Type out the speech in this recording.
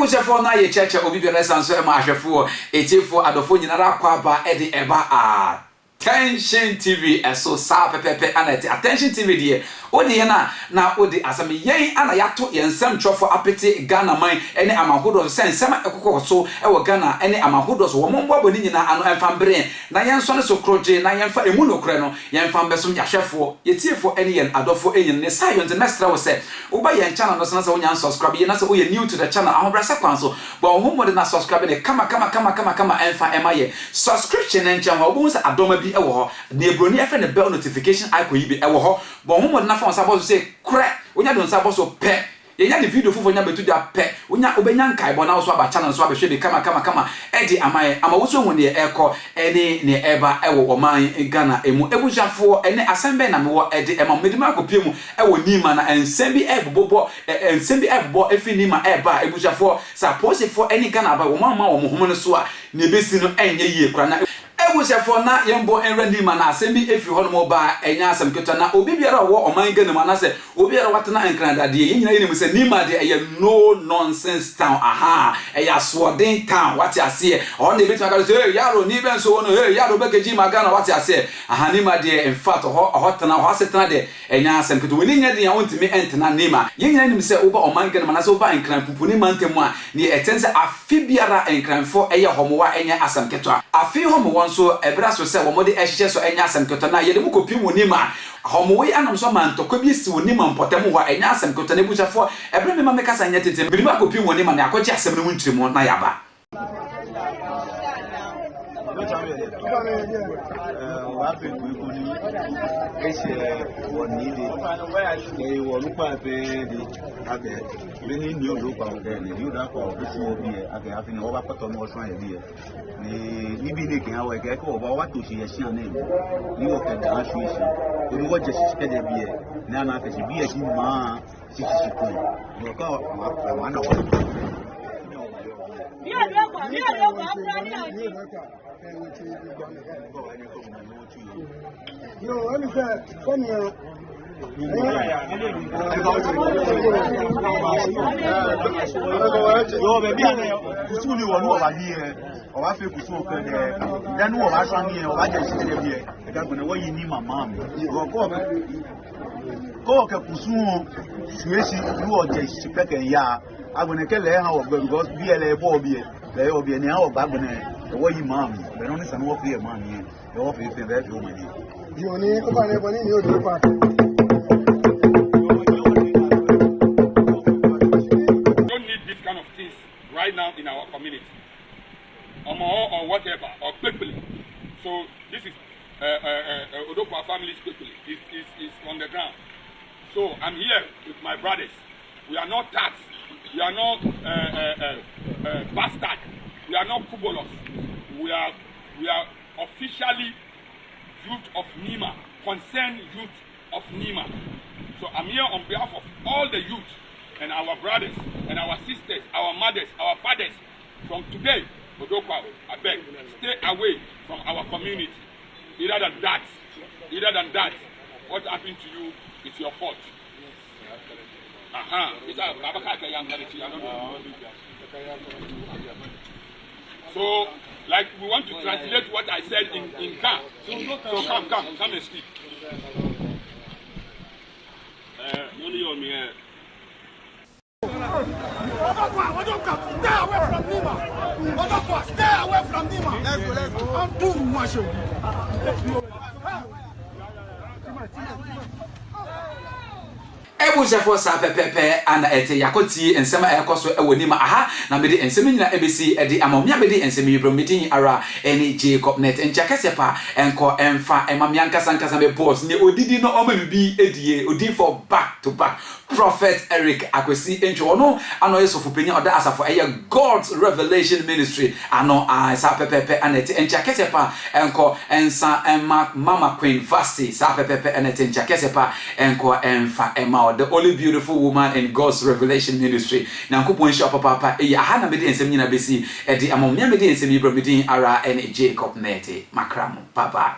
Ebusefo na ye cheche obi bi resanso e ma ahwefo etifo adofo nyinara kwaba e de eba Attention TV eso sa pepepe anati Attention TV die odi ye na odi asem yen ana yato yensem twofo apete Ghana man ene amahodo sensem ekokọ so e wo Ghana ene amahodo so wo mombo boni nyina ano emfa mbre na yenso ne so kroje na yenfa emu nokre no yenfa mbeso yahwefo yetiefo ene yen adofo enyin ne sayo nte mestra wo se wo ba yen channel no so na se wo nyan subscribe ye na se wo ye new to the channel ahobrasa kwanso ba Homowo de na subscribe ne kama emfa emaye subscription encha wo bo se adoma bi ewo ho na ebroni efe ne bell notification icon yi bi ewo ho bo Homowo na fa sabo say kre onya don sabo so pe yenya the video fufu nya betu da pe onya obenya nkai bo na wo so aba channel so abehwe de kama edi amaye ama wo so hu ne ekọ ene ne eba ewo oman Ghana emu ebujafo ene asembe na me wo edi ema medima akopie mu ewo Nima na ensembi ebobo efi Nima eba ebujafo sa posefo ene Ghana ba wo mama wo homo ne so a ne besi no enye yie kra na Ebusefo na yembo enra Nima na asembi efi ho no ba enya asem keto na obi biara wo oman Ghana ma na se obi biara watena enkranda de yenyina yene mu se Nima de eye no nonsense town eya sworden town wati ase o na ebitu aka say yaro ni ben so no yaro bekeji Ghana wati ase Nima de in fact ho tena ho asetena de enya asem keto woni nya de ya wontimi entena Nima yenyina nim se oba oman Ghana ma na se oba enkran pupuni mantemu a ni etense afi biara enkranfo eye Homowo enya asem keto afi Homowo so ebra so se wo mode ehye so enya asem keto na ye de mu kopi mu Nima Homowo anam so man to kobi si wo Nima mpotem ho enya asem keto na ebusefo ebra me ma meka sa nya tete bidi ma kopi mu Nima na akọji asem no ntirimo na yaba No, let me say, come here. Yo, baby, kusuli wonu oba here. Oba fe kusu okan de. Dan wo ba swan here, oba je site de here. E ka gbe wo yi ni mama mi. Ko ke kusu suesi lu oje sipe ke ya. Agbene ke le ha wo gbe because bi ele bo bi e. Le obi ni ha wo gba gbene. Wo yi mama mi. Be no ni san wo fe mama mi. E wo fe fe be fi o mani. You need to buy money in your part. Right now in our community, Homowo or whatever, or quickly. So this is Odokwa family's quickly. Is on the ground. So I'm here with my brothers. We are not taxed. We are not bastard. We are not kubolos. We are officially youth of Nima, concerned youth of Nima. So I'm here on behalf of all the youth and our brothers and our sisters, our mothers, our fathers. From today, Odokwa, I beg, stay away from our community. Either than that, what happened to you is your fault. So, like we want to translate what I said in Ga. So come and speak. Stay away from Nima. Stay away from Nima. Let's go. I'm too much. Ebusefo sa pepepe ana ete yakoti ensema ekoso ewo Nima na mede ensema nyina ebesi ede amamia mede ensema yibro meeting ara eni Jacob net enchakese pa enko emfa emamia nkasa me boss ne odidi no omabibi edie odi for back to back Prophet Eric Akwesi encho no ano yesofo penya oda asafo eye God's Revelation Ministry ano sa pepepe ana ete enchakese pa enko ensa mama Queen Vasti sa pepepe ana ete enchakese pa enko emfa ema the only beautiful woman in God's Revelation Ministry. Na nkopon hia papa ha na mede ensem nyina besi edi amomia mede ensem yibro medin ara en Jacob net makramo papa.